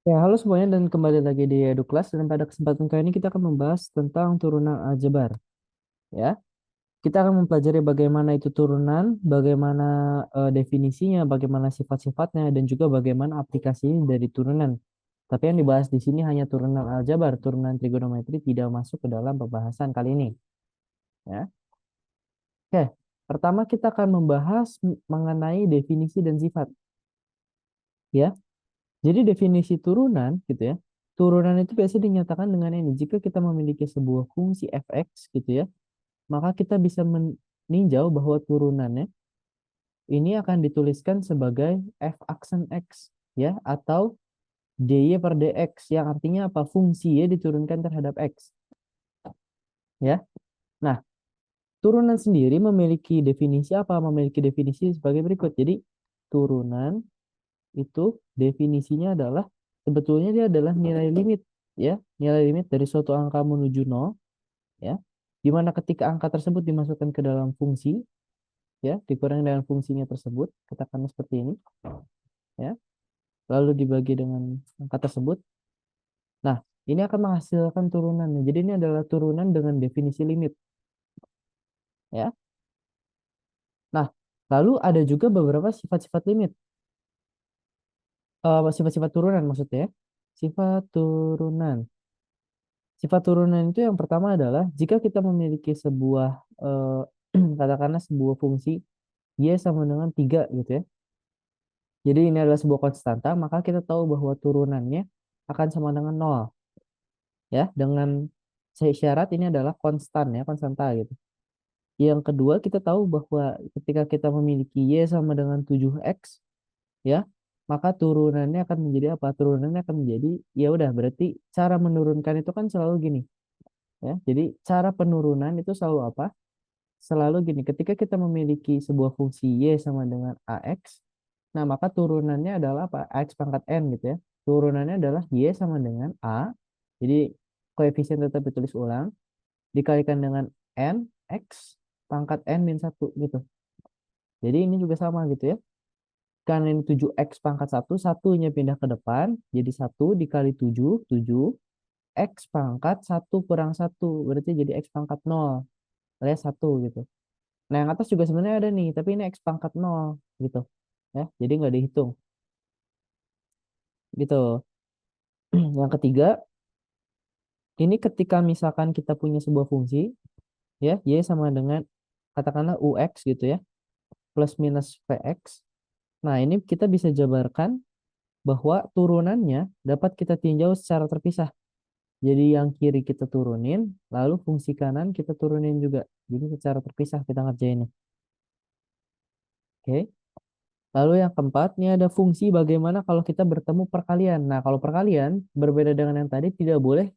Ya, halo semuanya dan kembali lagi di EduClass dan pada kesempatan kali ini kita akan membahas tentang turunan aljabar ya. Kita akan mempelajari bagaimana itu turunan, bagaimana definisinya, bagaimana sifat-sifatnya dan juga bagaimana aplikasinya dari turunan. Tapi yang dibahas di sini hanya turunan aljabar, turunan trigonometri tidak masuk ke dalam pembahasan kali ini ya. Oke, pertama kita akan membahas mengenai definisi dan sifat ya. Jadi definisi turunan gitu ya. Turunan itu biasanya dinyatakan dengan ini. Jika kita memiliki sebuah fungsi fx gitu ya, maka kita bisa meninjau bahwa turunannya ini akan dituliskan sebagai f aksen x ya atau dy per dx yang artinya apa? Fungsi y diturunkan terhadap x ya. Nah, turunan sendiri memiliki definisi apa? Memiliki definisi sebagai berikut. Jadi turunan itu definisinya adalah sebetulnya dia adalah nilai limit ya, nilai limit dari suatu angka menuju nol ya. Di mana ketika angka tersebut dimasukkan ke dalam fungsi ya, dikurangi dengan fungsinya tersebut, katakanlah seperti ini ya. Lalu dibagi dengan angka tersebut. Nah, ini akan menghasilkan turunan. Jadi ini adalah turunan dengan definisi limit ya. Nah, lalu ada juga beberapa sifat-sifat limit. Sifat-sifat turunan maksudnya ya. Sifat turunan. Sifat turunan itu yang pertama adalah jika kita memiliki sebuah katakanlah sebuah fungsi y sama dengan 3 gitu ya. Jadi ini adalah sebuah konstanta, maka kita tahu bahwa turunannya akan sama dengan nol ya, dengan syarat ini adalah konstan ya, konstanta gitu. Yang kedua, kita tahu bahwa ketika kita memiliki y sama dengan 7x ya, maka turunannya akan menjadi apa? Turunannya akan menjadi ya udah berarti cara menurunkan itu kan selalu gini ya. Jadi cara penurunan itu selalu apa? Selalu gini, ketika kita memiliki sebuah fungsi y sama dengan ax, nah maka turunannya adalah apa? Ax pangkat n gitu ya. Turunannya adalah y sama dengan a, jadi koefisien tetap ditulis ulang, dikalikan dengan n, x pangkat n min 1 gitu. Jadi ini juga sama gitu ya. Karena ini 7x pangkat 1, satunya pindah ke depan, jadi 1 dikali 7, 7, x pangkat 1 kurang 1, berarti jadi x pangkat 0, alias 1 gitu. Nah, yang atas juga sebenarnya ada nih, tapi ini X pangkat 0 gitu. Ya, jadi nggak dihitung. Gitu. Yang ketiga, ini ketika misalkan kita punya sebuah fungsi, ya, Y sama dengan katakanlah UX gitu ya, plus minus VX. Nah, ini kita bisa jabarkan bahwa turunannya dapat kita tinjau secara terpisah. Jadi yang kiri kita turunin, lalu fungsi kanan kita turunin juga. Jadi secara terpisah kita ngerjainnya. Oke. Lalu yang keempat, ini ada fungsi bagaimana kalau kita bertemu perkalian. Nah, kalau perkalian berbeda dengan yang tadi tidak boleh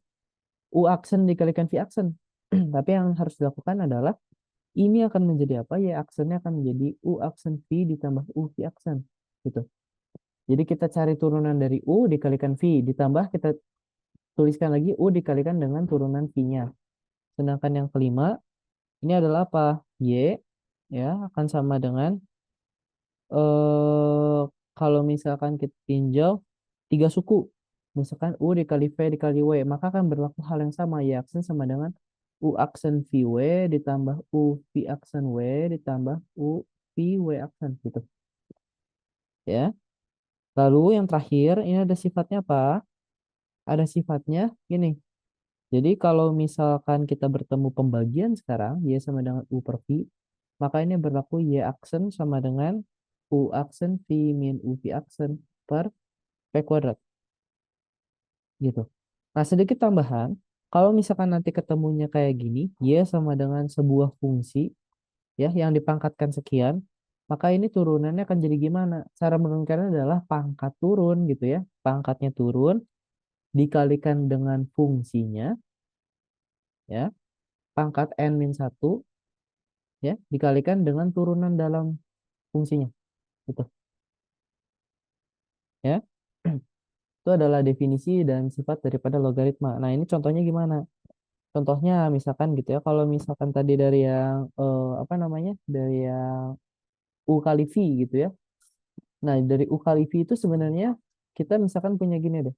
U aksen dikalikan V aksen. Tapi yang harus dilakukan adalah ini akan menjadi apa? Y aksennya akan menjadi U aksen V ditambah U V aksen. Gitu. Jadi kita cari turunan dari U dikalikan V ditambah kita tuliskan lagi U dikalikan dengan turunan V-nya. Sedangkan yang kelima, ini adalah apa? Y ya akan sama dengan kalau misalkan kita tinjau tiga suku, misalkan U dikali V dikali W, maka akan berlaku hal yang sama. Y aksen sama dengan U aksen VW ditambah U V aksen W ditambah U V W aksen gitu. Ya. Lalu yang terakhir, ini ada sifatnya apa? Ada sifatnya gini. Jadi kalau misalkan kita bertemu pembagian sekarang, Y sama dengan U per V, maka ini berlaku Y aksen sama dengan U aksen V min U V aksen per P kuadrat gitu. Nah, sedikit tambahan, kalau misalkan nanti ketemunya kayak gini, Y sama dengan sebuah fungsi ya yang dipangkatkan sekian, maka ini turunannya akan jadi gimana? Cara menurunkannya adalah pangkat turun gitu ya. Pangkatnya turun dikalikan dengan fungsinya ya, pangkat n min 1 ya, dikalikan dengan turunan dalam fungsinya gitu ya. Itu adalah definisi dan sifat daripada logaritma. Nah, ini contohnya gimana? Contohnya misalkan gitu ya, kalau misalkan tadi dari yang apa namanya? Dari yang U kali V gitu ya. Nah, dari U kali V itu sebenarnya kita misalkan punya gini deh.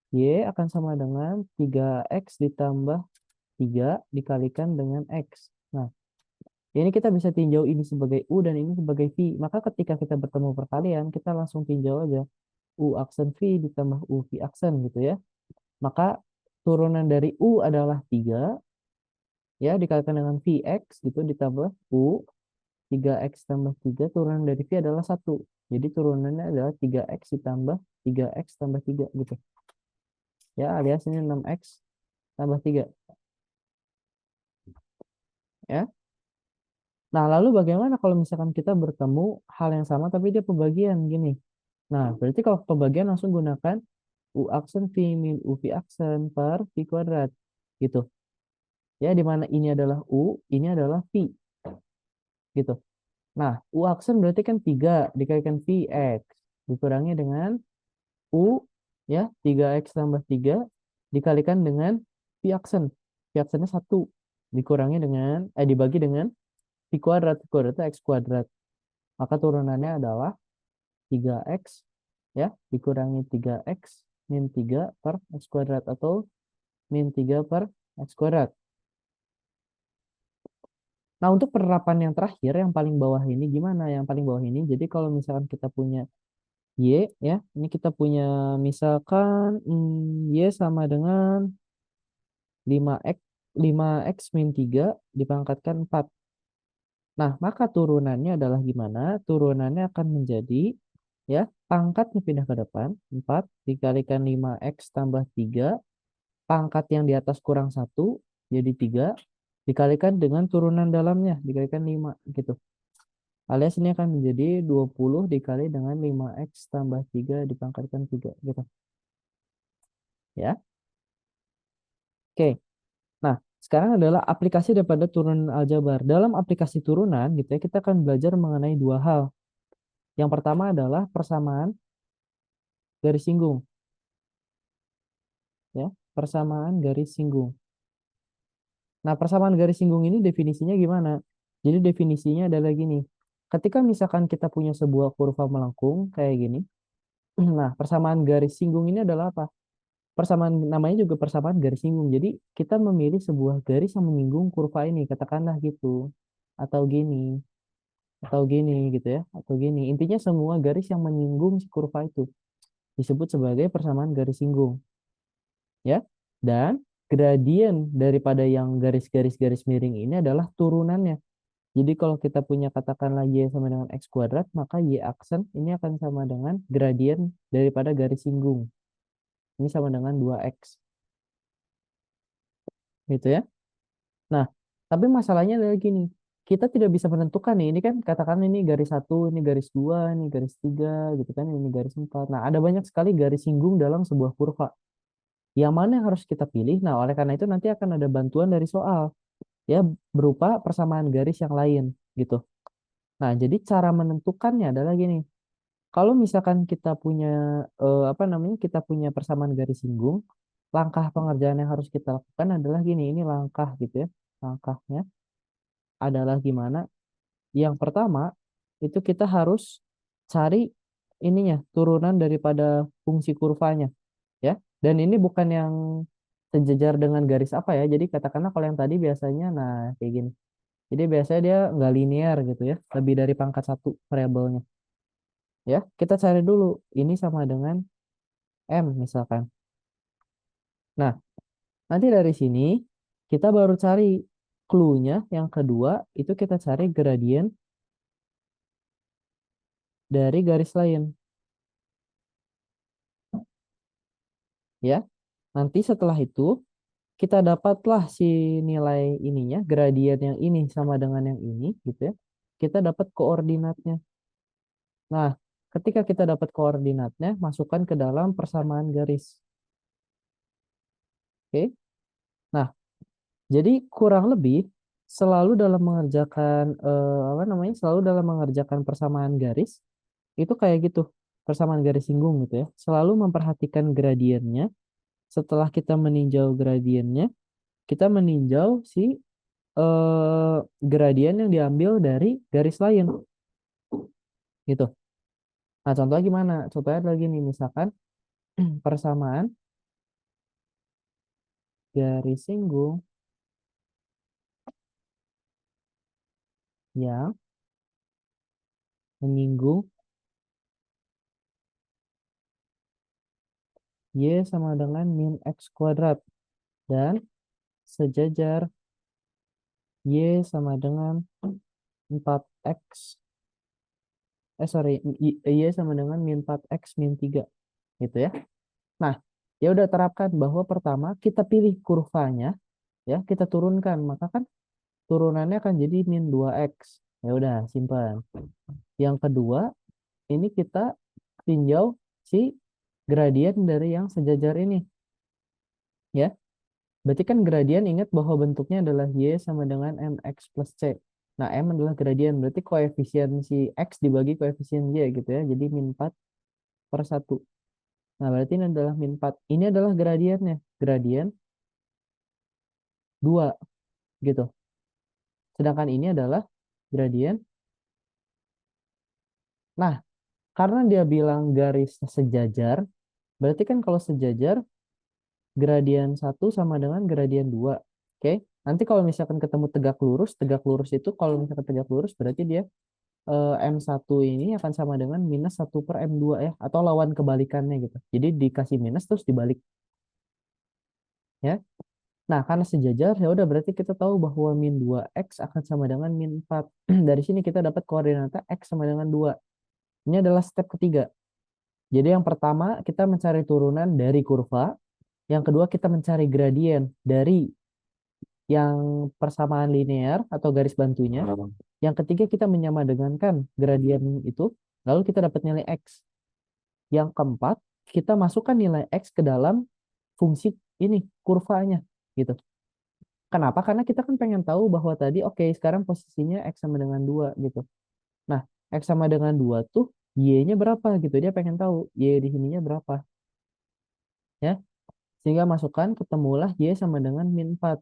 Y akan sama dengan 3X ditambah 3 dikalikan dengan X. Nah, ini kita bisa tinjau ini sebagai U dan ini sebagai V. Maka ketika kita bertemu perkalian, kita langsung tinjau aja U aksen V ditambah U V aksen gitu ya. Maka turunan dari U adalah 3 ya dikalikan dengan Vx gitu ditambah U 3X tambah 3 turunan dari V adalah 1. Jadi turunannya adalah 3X ditambah 3X tambah 3 gitu. Ya alias ini 6X tambah 3 ya. Nah, lalu bagaimana kalau misalkan kita bertemu hal yang sama tapi dia pembagian gini. Nah, berarti kalau pembagian langsung gunakan U aksen V min U V aksen per V kuadrat gitu. Ya, di mana ini adalah U, ini adalah V gitu. Nah, U aksen berarti kan 3 dikalikan Vx dikurangi dengan U ya 3X tambah 3 dikalikan dengan V aksen. V aksennya 1 dikurangi dengan dibagi dengan V kuadrat. V kuadratnya X kuadrat. Maka turunannya adalah 3X ya dikurangi 3X min 3 per X kuadrat atau min 3 per X kuadrat. Nah, untuk penerapan yang terakhir, yang paling bawah ini gimana? Yang paling bawah ini, jadi kalau misalkan kita punya Y, ya, ini kita punya misalkan Y sama dengan 5X, 5X min 3 dipangkatkan 4. Nah, maka turunannya adalah gimana? Turunannya akan menjadi, ya, pangkatnya pindah ke depan, 4 dikalikan 5X tambah 3 pangkat yang di atas kurang 1 jadi 3 dikalikan dengan turunan dalamnya dikalikan 5 gitu. Alias ini akan menjadi 20 dikali dengan 5X tambah 3 dipangkatkan 3 gitu. Ya. Oke. Nah, sekarang adalah aplikasi daripada turunan aljabar. Dalam aplikasi turunan gitu ya, kita akan belajar mengenai dua hal. Yang pertama adalah persamaan garis singgung ya, persamaan garis singgung. Nah, persamaan garis singgung ini definisinya gimana? Jadi definisinya adalah gini. Ketika misalkan kita punya sebuah kurva melengkung kayak gini, nah persamaan garis singgung ini adalah apa? Persamaan namanya juga persamaan garis singgung. Jadi kita memilih sebuah garis yang menyinggung kurva ini, katakanlah gitu. Atau gini, atau gini gitu ya, atau gini. Intinya semua garis yang menyinggung si kurva itu disebut sebagai persamaan garis singgung, ya. Dan gradien daripada yang garis-garis miring ini adalah turunannya. Jadi kalau kita punya katakanlah Y sama dengan X kuadrat, maka Y aksen ini akan sama dengan gradien daripada garis singgung. Ini sama dengan 2X. Gitu ya. Nah, tapi masalahnya adalah gini. Kita tidak bisa menentukan nih, ini kan katakan ini garis 1, ini garis 2, ini garis 3, gitu kan, ini garis 4. Nah, ada banyak sekali garis singgung dalam sebuah kurva. Yang mana yang harus kita pilih? Nah, oleh karena itu nanti akan ada bantuan dari soal. Ya, berupa persamaan garis yang lain, gitu. Nah, jadi cara menentukannya adalah gini. Kalau misalkan kita punya apa namanya? Kita punya persamaan garis singgung, langkah pengerjaan yang harus kita lakukan adalah gini, ini langkah gitu ya. Langkahnya adalah gimana? Yang pertama, itu kita harus cari ininya, turunan daripada fungsi kurvanya, ya. Dan ini bukan yang sejajar dengan garis apa ya. Jadi katakanlah kalau yang tadi biasanya nah kayak gini. Jadi biasanya dia nggak linear gitu ya, lebih dari pangkat satu variabelnya. Ya, kita cari dulu ini sama dengan M misalkan. Nah, nanti dari sini kita baru cari clue-nya yang kedua itu kita cari gradien dari garis lain. Ya, nanti setelah itu kita dapatlah si nilai ininya, gradien yang ini sama dengan yang ini gitu ya. Kita dapat koordinatnya. Nah, ketika kita dapat koordinatnya, masukkan ke dalam persamaan garis. Oke. Nah, jadi kurang lebih selalu dalam mengerjakan apa namanya? Selalu dalam mengerjakan persamaan garis itu kayak gitu. Persamaan garis singgung gitu ya. Selalu memperhatikan gradiennya. Setelah kita meninjau gradiennya, kita meninjau si gradien yang diambil dari garis lain gitu. Nah, contohnya gimana? Contohnya adalah gini, misalkan persamaan. garis singgung yang menyinggung Y sama dengan min X kuadrat dan sejajar Y sama dengan 4X. Sorry, Y sama dengan min 4X min 3. Gitu ya. Nah, ya udah terapkan bahwa pertama kita pilih kurvanya, ya kita turunkan. Maka kan turunannya akan jadi min 2X. Ya udah, simpan. Yang kedua, ini kita tinjau si gradien dari yang sejajar ini. Ya, berarti kan gradien ingat bahwa bentuknya adalah Y sama dengan MX plus C. Nah, M adalah gradien, berarti koefisien si X dibagi koefisien Y gitu ya. Jadi min 4/1. Nah, berarti ini adalah min 4. Ini adalah gradiennya. Gradien 2 gitu. Sedangkan ini adalah gradien. Nah, karena dia bilang garisnya sejajar, berarti kan kalau sejajar, gradien 1 sama dengan gradien 2. Oke? Nanti kalau misalkan ketemu tegak lurus itu kalau misalkan tegak lurus berarti dia M1 ini akan sama dengan minus 1/M2 ya. Atau lawan kebalikannya gitu. Jadi dikasih minus terus dibalik. Ya. Nah, karena sejajar, ya udah berarti kita tahu bahwa min 2X akan sama dengan min 4. Dari sini kita dapat koordinatnya X sama dengan 2. Ini adalah step ketiga. Jadi yang pertama kita mencari turunan dari kurva. Yang kedua kita mencari gradien dari yang persamaan linear atau garis bantunya. Yang ketiga kita menyamadengankan gradien itu. Lalu kita dapat nilai X. Yang keempat kita masukkan nilai X ke dalam fungsi ini, kurvanya. Gitu. Kenapa? Karena kita kan pengen tahu bahwa tadi, oke, sekarang posisinya X sama dengan 2 gitu. Nah, X sama dengan 2 tuh Y-nya berapa gitu. Dia pengen tahu Y di sininya berapa. Ya, sehingga masukkan ketemulah Y sama dengan min 4.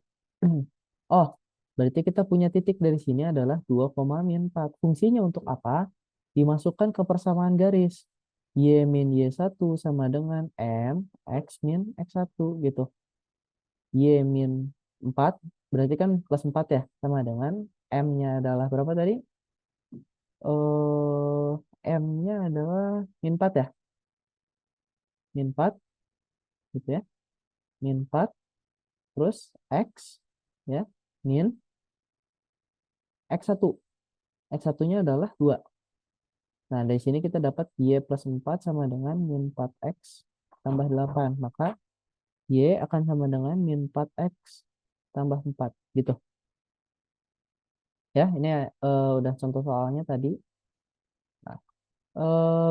Oh, berarti kita punya titik dari sini adalah 2, min 4. Fungsinya untuk apa? Dimasukkan ke persamaan garis. Y min Y1 sama dengan M X min X1 gitu. Y min 4 berarti kan plus 4 ya, sama dengan M-nya adalah berapa tadi? M-nya adalah min 4 ya, min 4 gitu ya, min 4 terus X ya, min X1. X1-nya adalah 2. Nah, dari sini kita dapat Y plus 4 sama dengan min 4X tambah 8. Maka Y akan sama dengan min 4X tambah 4 gitu. Ya, ini udah contoh soalnya tadi. Nah,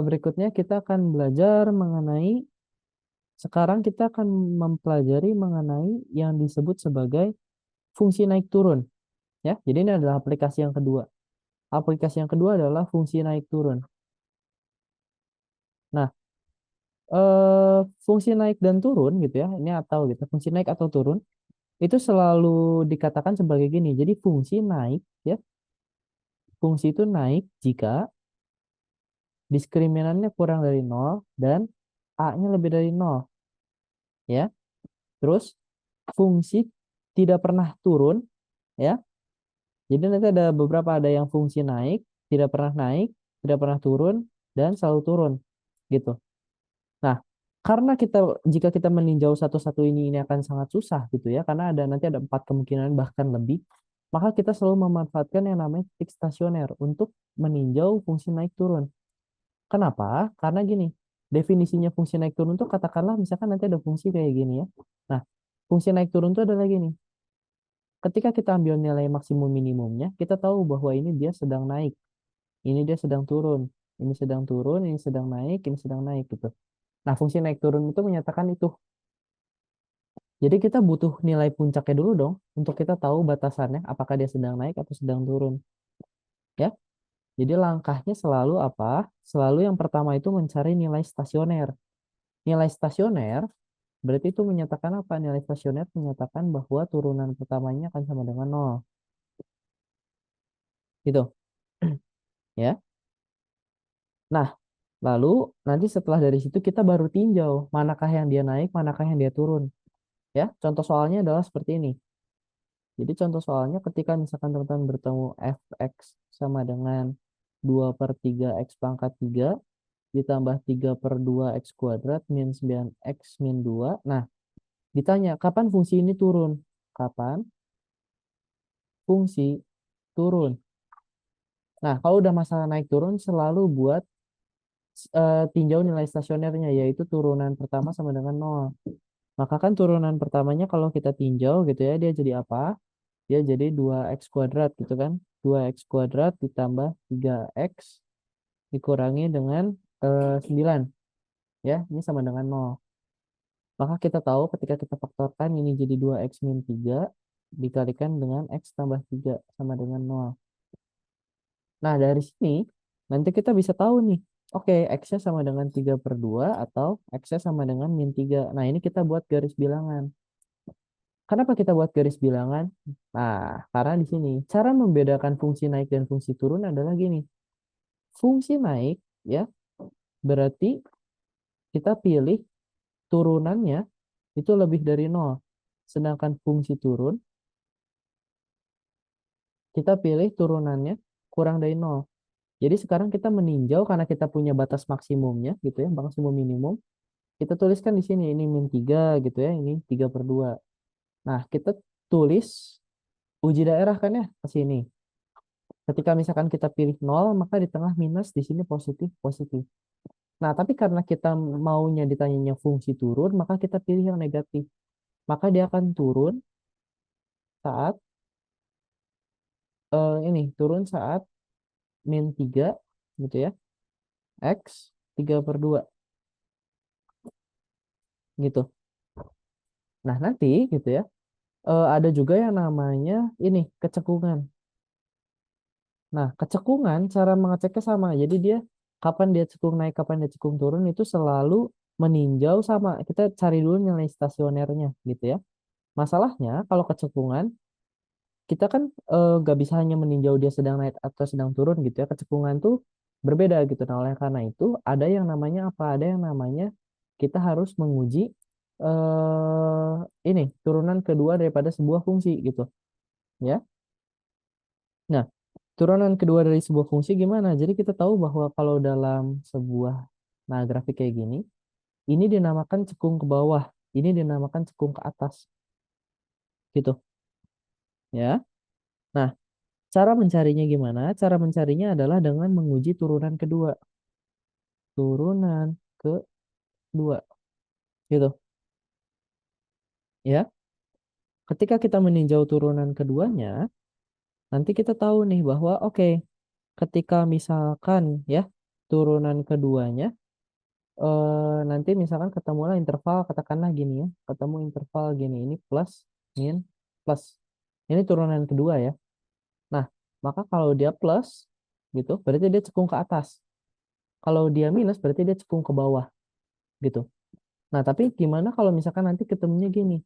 berikutnya kita akan belajar mengenai, sekarang kita akan mempelajari mengenai yang disebut sebagai fungsi naik turun. Ya, jadi ini adalah aplikasi yang kedua. Aplikasi yang kedua adalah fungsi naik turun. Nah, fungsi naik dan turun gitu ya, ini atau gitu, fungsi naik atau turun itu selalu dikatakan sebagai gini. Jadi fungsi naik ya, fungsi itu naik jika diskriminannya kurang dari 0 dan A-nya lebih dari 0 ya. Terus fungsi tidak pernah turun ya. Jadi nanti ada beberapa, ada yang fungsi naik, tidak pernah turun, dan selalu turun gitu. Nah, karena jika kita meninjau satu-satu ini akan sangat susah gitu ya, karena nanti ada 4 kemungkinan bahkan lebih, maka kita selalu memanfaatkan yang namanya titik stasioner untuk meninjau fungsi naik turun. Kenapa? Karena gini, definisinya fungsi naik turun tuh katakanlah misalkan nanti ada fungsi kayak gini ya. Nah, fungsi naik turun tuh adalah gini. Ketika kita ambil nilai maksimum minimumnya, kita tahu bahwa ini dia sedang naik, ini dia sedang turun, ini sedang turun, ini sedang naik, ini sedang naik gitu. Nah, fungsi naik turun itu menyatakan itu. Jadi kita butuh nilai puncaknya dulu dong untuk kita tahu batasannya apakah dia sedang naik atau sedang turun. Ya. Jadi langkahnya selalu apa? Selalu yang pertama itu mencari nilai stasioner. Nilai stasioner berarti itu menyatakan apa? Nilai stasioner menyatakan bahwa turunan pertamanya akan sama dengan 0. Gitu. Ya. Nah, lalu nanti setelah dari situ kita baru tinjau manakah yang dia naik, manakah yang dia turun. Ya, contoh soalnya adalah seperti ini. Jadi contoh soalnya ketika misalkan teman-teman bertemu fx sama dengan 2 per 3 x pangkat 3 ditambah 3 per 2 x kuadrat min 9 x min 2. Nah, ditanya kapan fungsi ini turun? Kapan fungsi turun? Nah, kalau udah masalah naik turun selalu buat tinjau nilai stasionernya, yaitu turunan pertama sama dengan 0. Maka kan turunan pertamanya kalau kita tinjau gitu ya, dia jadi apa? Dia jadi 2x kuadrat gitu kan. 2x kuadrat ditambah 3x dikurangi dengan 9. Ya, ini sama dengan 0. Maka kita tahu ketika kita faktorkan ini jadi 2x min 3 dikalikan dengan x tambah 3 sama dengan 0. Nah, dari sini nanti kita bisa tahu nih, oke, x-nya sama dengan 3 per 2 atau x-nya sama dengan min 3. Nah, ini kita buat garis bilangan. Kenapa kita buat garis bilangan? Nah, karena di sini cara membedakan fungsi naik dan fungsi turun adalah gini. Fungsi naik ya, berarti kita pilih turunannya itu lebih dari 0. Sedangkan fungsi turun, kita pilih turunannya kurang dari 0. Jadi sekarang kita meninjau karena kita punya batas maksimumnya gitu ya, maksimum minimum. Kita tuliskan di sini ini min 3 gitu ya, ini 3 per 2. Nah, kita tulis uji daerah kan ya ke sini. Ketika misalkan kita pilih 0, maka di tengah minus, di sini positif, positif. Nah, tapi karena kita maunya ditanyanya fungsi turun, maka kita pilih yang negatif. Maka dia akan turun saat ini, turun saat min 3 gitu ya, x 3 per 2 gitu. Nah, nanti gitu ya, ada juga yang namanya ini, kecekungan. Nah, kecekungan cara mengeceknya sama. Jadi dia kapan dia cekung naik, kapan dia cekung turun itu selalu meninjau sama. Kita cari dulu nilai stasionernya gitu ya. Masalahnya kalau kecekungan kita kan nggak bisa hanya meninjau dia sedang naik atau sedang turun gitu ya. Kecekungan tuh berbeda gitu. Nah, oleh karena itu ada yang namanya apa? Ada yang namanya kita harus menguji ini turunan kedua daripada sebuah fungsi gitu ya. Nah, turunan kedua dari sebuah fungsi gimana? Jadi kita tahu bahwa kalau dalam sebuah nah grafik kayak gini, ini dinamakan cekung ke bawah, ini dinamakan cekung ke atas, gitu ya. Nah, cara mencarinya gimana? Cara mencarinya adalah dengan menguji turunan kedua, turunan kedua, gitu ya. Ketika kita meninjau turunan keduanya, nanti kita tahu nih bahwa oke, ketika misalkan ya turunan keduanya nanti misalkan ketemulah interval katakanlah gini ya, ketemu interval gini ini plus min plus ini turunan kedua ya. Nah, maka kalau dia plus gitu berarti dia cekung ke atas, kalau dia minus berarti dia cekung ke bawah gitu. Nah, tapi gimana kalau misalkan nanti ketemunya gini,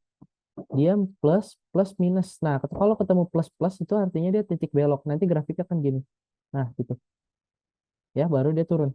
dia plus plus minus. Nah, kalau ketemu plus plus itu artinya dia titik belok, nanti grafiknya kan gini. Nah, gitu ya, baru dia turun.